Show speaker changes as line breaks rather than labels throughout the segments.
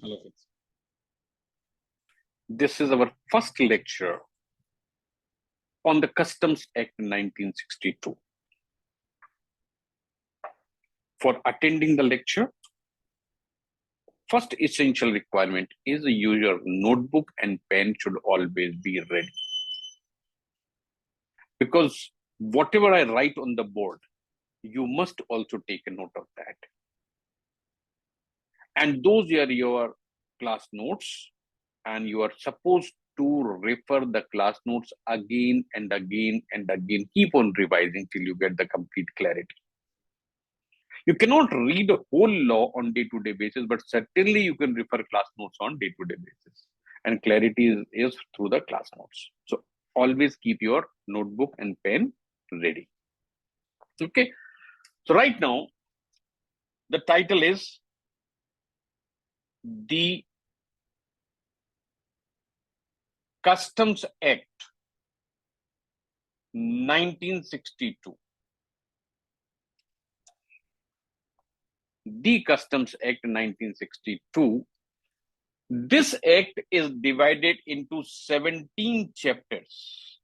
Hello, friends. This is our first lecture on the Customs Act 1962. For attending the lecture, first essential requirement is your notebook and pen should always be ready. Because whatever I write on the board, you must also take a note of that. And those are your class notes, and you are supposed to refer the class notes again and again and again. Keep on revising till you get the complete clarity. You cannot read a whole law on day-to-day basis, but certainly you can refer class notes on day-to-day basis. And clarity is through the class notes. So always keep your notebook and pen ready. Okay. So right now, the title is the Customs Act 1962. The Customs Act 1962. This act is divided into 17 chapters.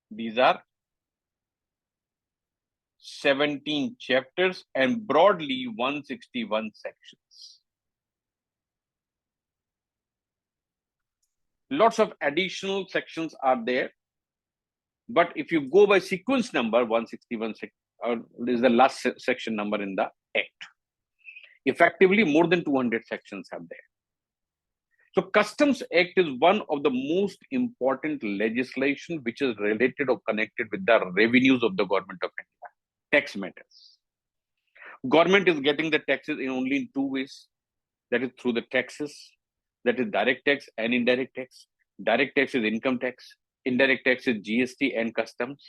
These are 17 chapters and broadly 161 sections. Lots of additional sections are there. But if you go by sequence number, 161 is the last section number in the act. Effectively, more than 200 sections are there. So Customs Act is one of the most important legislation which is related or connected with the revenues of the government of India. Tax matters. Government is getting the taxes in only in two ways. That is through the taxes. That is direct tax and indirect tax. Direct tax is income tax. Indirect tax is GST and customs.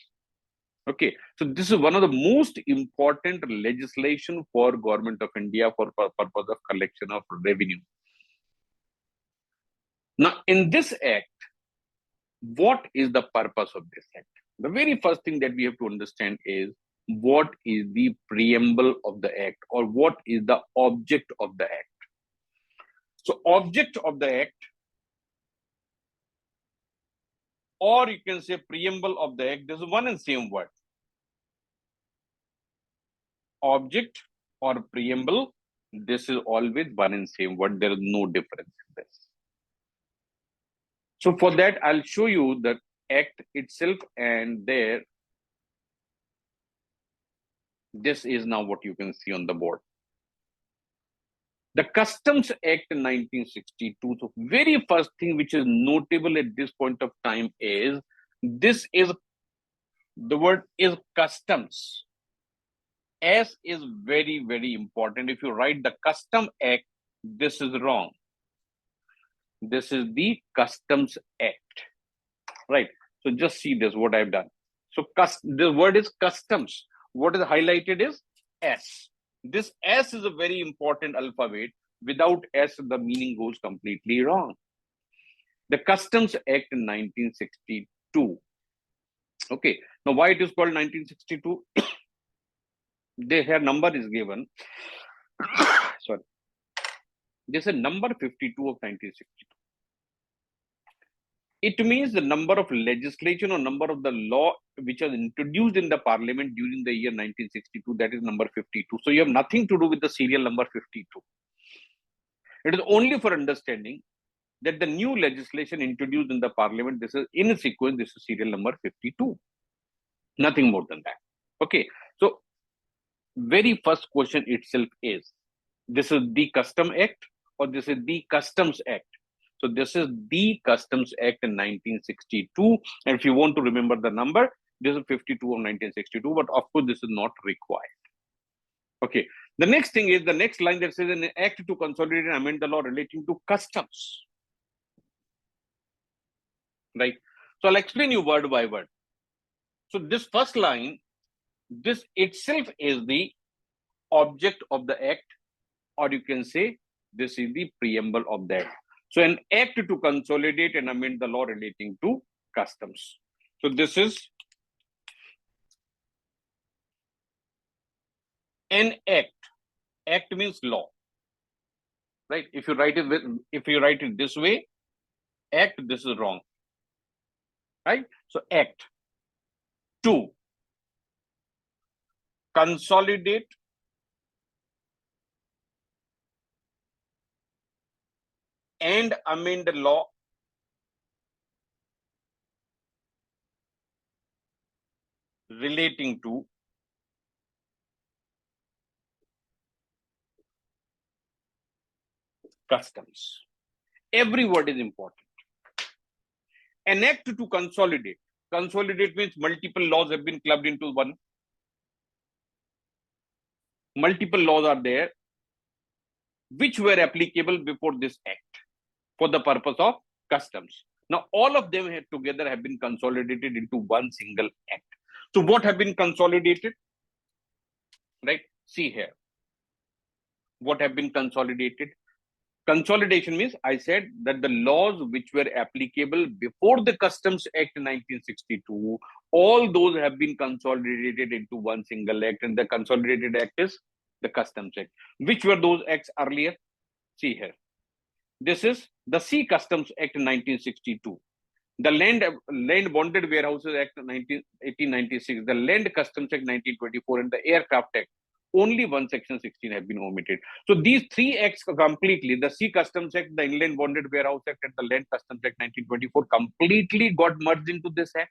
Okay, so this is one of the most important legislation for government of India for purpose of collection of revenue. Now, in this act, what is the purpose of this act? The very first thing that we have to understand is what is the preamble of the act or what is the object of the act. So object of the act, or you can say preamble of the act, this is one and same word. Object or preamble, this is always one and same word. There is no difference in this. So for that, I'll show you the act itself, and there, this is now what you can see on the board. The Customs Act 1962. So very first thing which is notable at this point of time is this is the word is customs. S is very, very important. If you write the Custom Act, this is wrong. This is the Customs Act, right? So just see this, what I've done. So the word is customs. What is highlighted is S. This S is a very important alphabet. Without S, the meaning goes completely wrong. The Customs Act in 1962. Okay, now why it is called 1962? Their number is given. Sorry. This is number 52 of 1962. It means the number of legislation or number of the law which was introduced in the parliament during the year 1962, that is number 52. So you have nothing to do with the serial number 52. It is only for understanding that the new legislation introduced in the parliament, this is in a sequence, this is serial number 52. Nothing more than that. Okay. So very first question itself is, this is the Custom Act or this is the Customs Act? So this is the Customs Act in 1962. And if you want to remember the number, this is 52 of 1962, but of course, this is not required. Okay. The next thing is the next line that says an act to consolidate and amend the law relating to customs. Right. So I'll explain you word by word. So this first line, this itself is the object of the act, or you can say this is the preamble of the act. So an act to consolidate and amend the law relating to customs. So this is an act. Act means law, right? If you write it this way, act, this is wrong, right? So act. 2, consolidate and amend the law relating to customs. Every word is important. Enact to consolidate. Consolidate means multiple laws have been clubbed into one. Multiple laws are there which were applicable before this act for the purpose of customs. Now, all of them together have been consolidated into one single act. So, what have been consolidated? Right? See here. What have been consolidated? Consolidation means I said that the laws which were applicable before the Customs Act 1962, all those have been consolidated into one single act, and the consolidated act is the Customs Act. Which were those acts earlier? See here. This is the Sea Customs Act 1962, the Land Bonded Warehouses Act 1896, the Land Customs Act 1924, and the Aircraft Act. Only one section 16 have been omitted. So these three acts completely, the Sea Customs Act, the Inland Bonded Warehouse Act, and the Land Customs Act 1924, completely got merged into this act.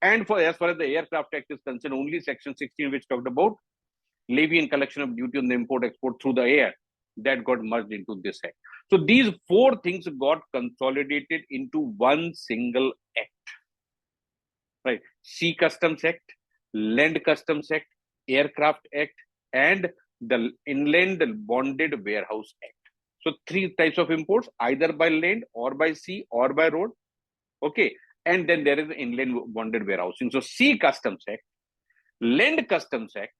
And as far as the Aircraft Act is concerned, only section 16, which talked about levy and collection of duty on the import-export through the air, that got merged into this act. So these four things got consolidated into one single act. Right? Sea Customs Act, Land Customs Act, Aircraft Act, and the Inland Bonded Warehouse Act. So three types of imports, either by land or by sea or by road. Okay. And then there is the Inland Bonded Warehousing. So Sea Customs Act, Land Customs Act,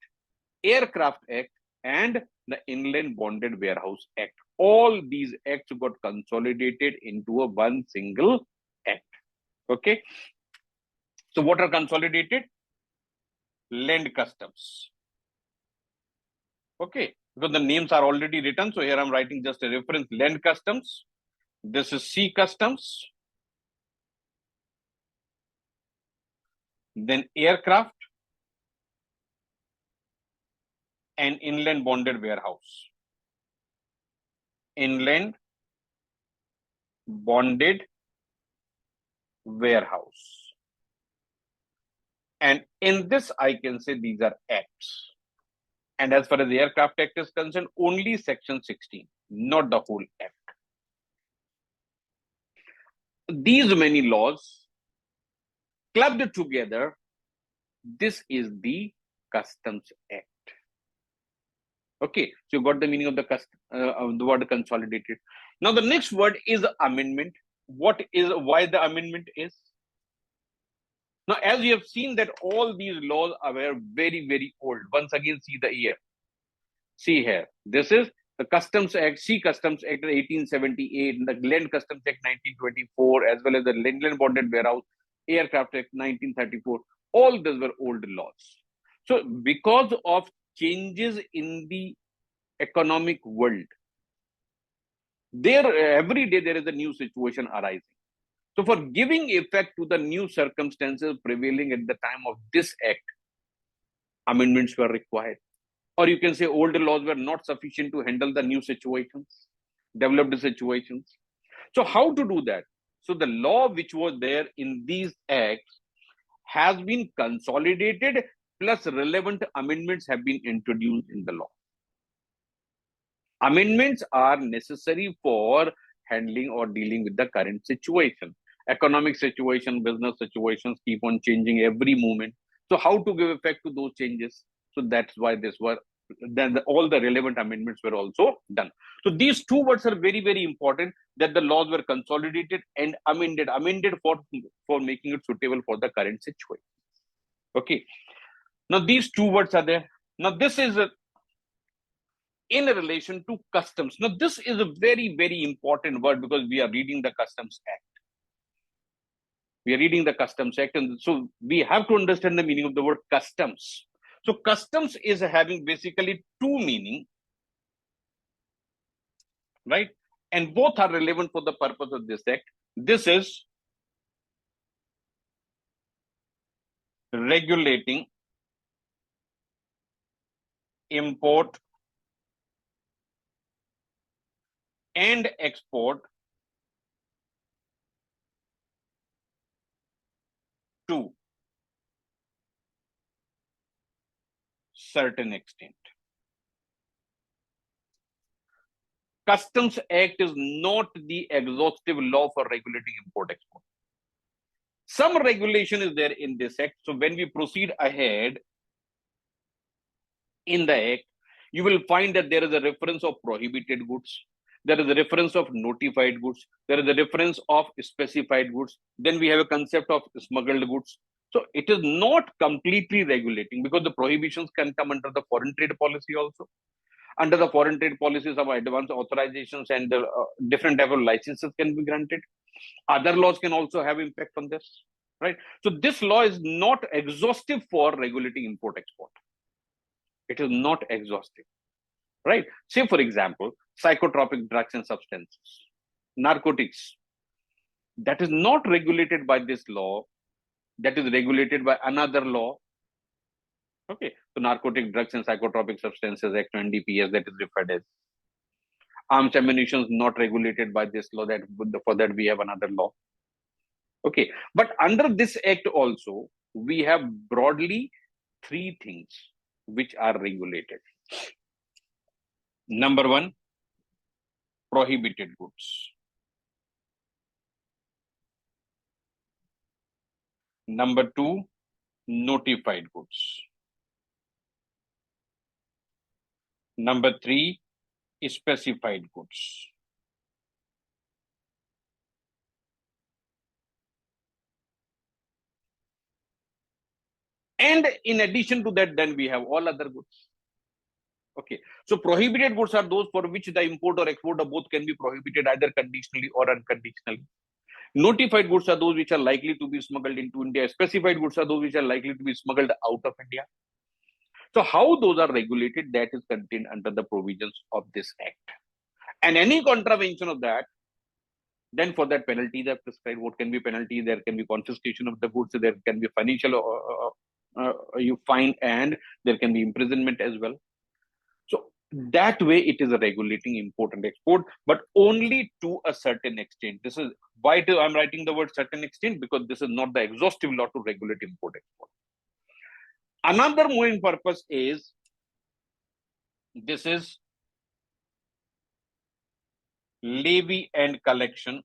Aircraft Act, and the Inland Bonded Warehouse Act. All these acts got consolidated into a one single act. Okay. So what are consolidated? Land Customs. Okay, because the names are already written. So here I'm writing just a reference. Land Customs. This is Sea Customs. Then Aircraft and Inland Bonded Warehouse. Inland Bonded Warehouse. And in this, I can say these are acts. And as far as the Aircraft Act is concerned, only section 16, not the whole act. These many laws clubbed together, this is the Customs Act. Okay, so you got the meaning of the word consolidated. Now the next word is amendment. Why the amendment is? Now, as you have seen that all these laws are very, very old. Once again, see the year. See here. This is the Customs Act, Sea Customs Act 1878, the Land Customs Act 1924, as well as the Inland Bonded Warehouse, Aircraft Act 1934. All these were old laws. So, because of changes in the economic world, every day there is a new situation arising. So, for giving effect to the new circumstances prevailing at the time of this act, amendments were required. Or you can say older laws were not sufficient to handle the new situations, developed situations. So how to do that? So the law which was there in these acts has been consolidated, plus relevant amendments have been introduced in the law. Amendments are necessary for handling or dealing with the current situation. Economic situation, business situations keep on changing every moment. So how to give effect to those changes? So that's why all the relevant amendments were also done. So these two words are very, very important, that the laws were consolidated and amended for making it suitable for the current situation. Okay. Now these two words are there. Now this is in relation to customs. Now this is a very, very important word because we are reading the Customs Act. We are reading the Customs Act, and so we have to understand the meaning of the word customs. So customs is having basically two meaning. right? And both are relevant for the purpose of this act. This is regulating import and export to certain extent. Customs Act is not the exhaustive law for regulating import export. Some regulation is there in this act. So when we proceed ahead in the act, you will find that there is a reference of prohibited goods. There is a reference of notified goods. There is a reference of specified goods. Then we have a concept of smuggled goods. So it is not completely regulating, because the prohibitions can come under the foreign trade policy also. Under the foreign trade policies, some advance authorizations and different type of licenses can be granted. Other laws can also have impact on this, right? So this law is not exhaustive for regulating import export. It is not exhaustive, right? Say, for example, psychotropic drugs and substances, narcotics, that is not regulated by this law, that is regulated by another law. Okay, so Narcotic Drugs and Psychotropic Substances Act, NDPS, that is referred as. Arms ammunition is not regulated by this law, that for that we have another law. Okay, but under this act also, we have broadly three things which are regulated. Number one, prohibited goods. Number two, notified goods. Number three, specified goods. And in addition to that, then we have all other goods. Okay, so prohibited goods are those for which the import or export of both can be prohibited either conditionally or unconditionally. Notified goods are those which are likely to be smuggled into India. Specified goods are those which are likely to be smuggled out of India. So how those are regulated, that is contained under the provisions of this act. And any contravention of that, then for that penalties are prescribed. What can be penalty? There can be confiscation of the goods. There can be financial you fine, and there can be imprisonment as well. So that way it is a regulating import and export, but only to a certain extent. This is why I'm writing the word certain extent, because this is not the exhaustive law to regulate import export. Another main purpose is, this is levy and collection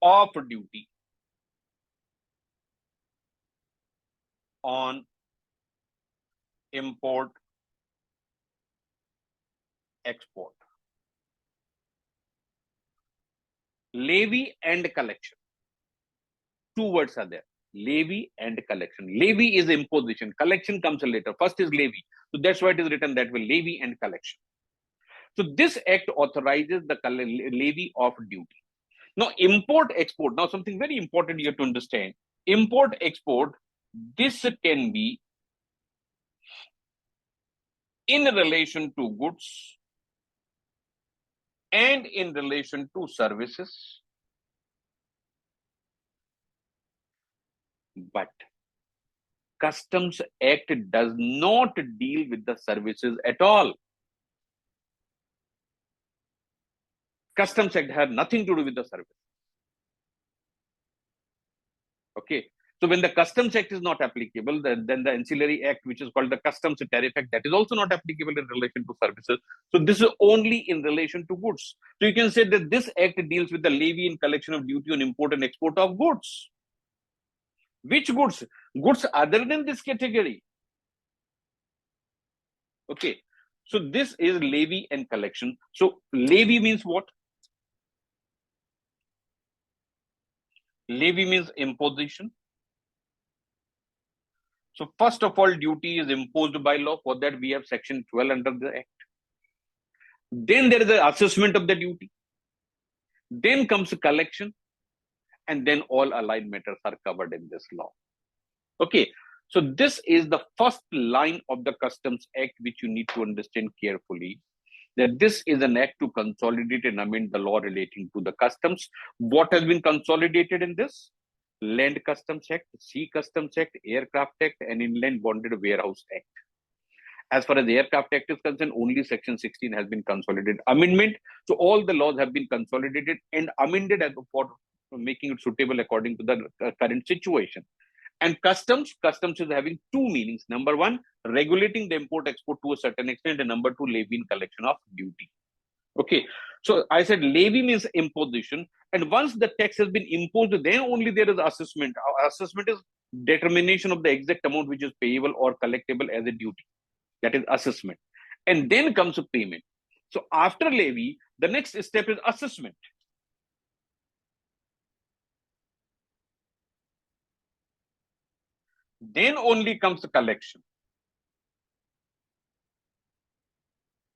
of duty on import export. Levy and collection. Two words are there. Levy and collection. Levy is imposition. Collection comes later. First is levy. So that's why it is written that way, levy and collection. So this act authorizes the levy of duty. Now, import export. Now, something very important you have to understand. Import export, this can be in relation to goods and in relation to services. But Customs Act does not deal with the services at all. Customs Act has nothing to do with the service. Okay. So when the Customs Act is not applicable, then the Ancillary Act, which is called the Customs Tariff Act, that is also not applicable in relation to services. So this is only in relation to goods. So you can say that this act deals with the levy and collection of duty on import and export of goods. Which goods? Goods other than this category. Okay. So this is levy and collection. So levy means what? Levy means imposition. So first of all, duty is imposed by law. For that, we have section 12 under the act. Then there is the assessment of the duty. Then comes collection. And then all allied matters are covered in this law. Okay. So this is the first line of the Customs Act, which you need to understand carefully, that this is an act to consolidate and amend the law relating to the customs. What has been consolidated in this? Land Customs Act, Sea Customs Act, Aircraft Act, and Inland Bonded Warehouse Act. As far as the Aircraft Act is concerned, only Section 16 has been consolidated. Amendment, so all the laws have been consolidated and amended for making it suitable according to the current situation. And customs is having two meanings. Number one, regulating the import-export to a certain extent, and number two, levy and collection of duty. Okay, so I said levy means imposition, and once the tax has been imposed, then only there is assessment. Assessment is determination of the exact amount which is payable or collectible as a duty. That is assessment. And then comes a payment. So after levy, the next step is assessment. Then only comes the collection.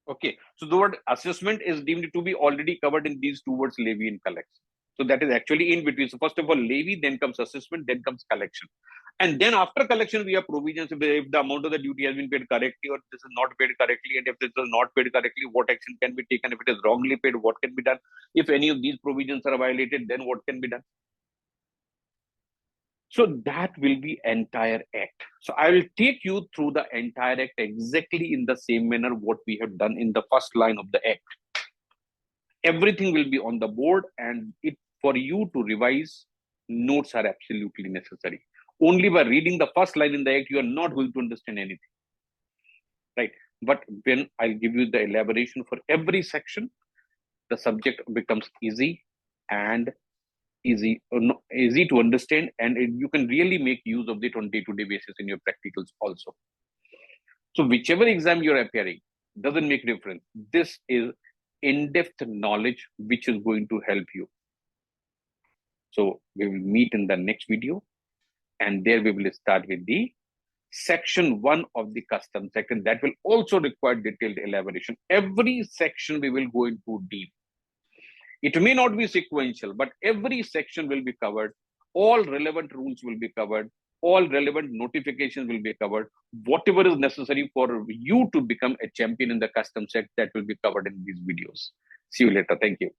Okay, so the word assessment is deemed to be already covered in these two words, levy and collection. So that is actually in between. So first of all, levy, then comes assessment, then comes collection. And then after collection, we have provisions if the amount of the duty has been paid correctly or this is not paid correctly. And if this is not paid correctly, what action can be taken? If it is wrongly paid, what can be done? If any of these provisions are violated, then what can be done? So that will be entire act. So I will take you through the entire act exactly in the same manner what we have done in the first line of the act. Everything will be on the board, and for you to revise, notes are absolutely necessary. Only by reading the first line in the act, you are not going to understand anything. Right? But when I'll give you the elaboration for every section, the subject becomes easy and easy to understand, and you can really make use of it on day-to-day basis in your practicals also. So whichever exam you're appearing, doesn't make difference. This is in-depth knowledge which is going to help you. So we will meet in the next video, and there we will start with the section 1 of the Customs Act, and that will also require detailed elaboration. Every section we will go into deep. It may not be sequential, but every section will be covered. All relevant rules will be covered. All relevant notifications will be covered. Whatever is necessary for you to become a champion in the Customs Act, that will be covered in these videos. See you later. Thank you.